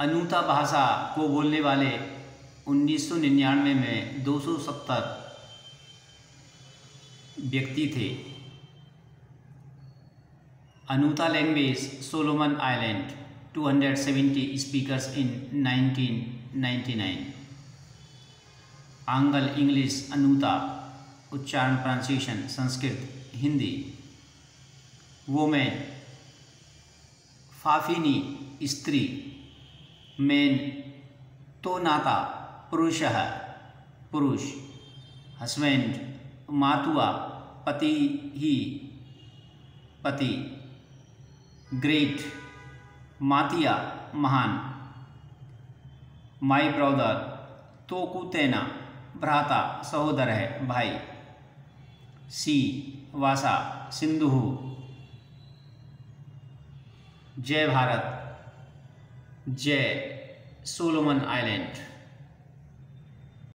अनूता भाषा को बोलने वाले 1999 में 270 व्यक्ति थे। Anuta language Solomon island 270 speakers in 1999। आंगल इंग्लिश अनूता उच्चारण प्रोनाउंसिएशन संस्कृत हिंदी। वोमेन फाफिनी स्त्री। मेन तो नाता पुरुषः पुरुष। हस्बैंड मातुआ पति ही पति। ग्रेट मातिया महान। माई ब्रदर तोकुतेना भ्राता सहोदर है भाई। सी वासा सिंधु। जय भारत जय सोलोमन आइलैंड।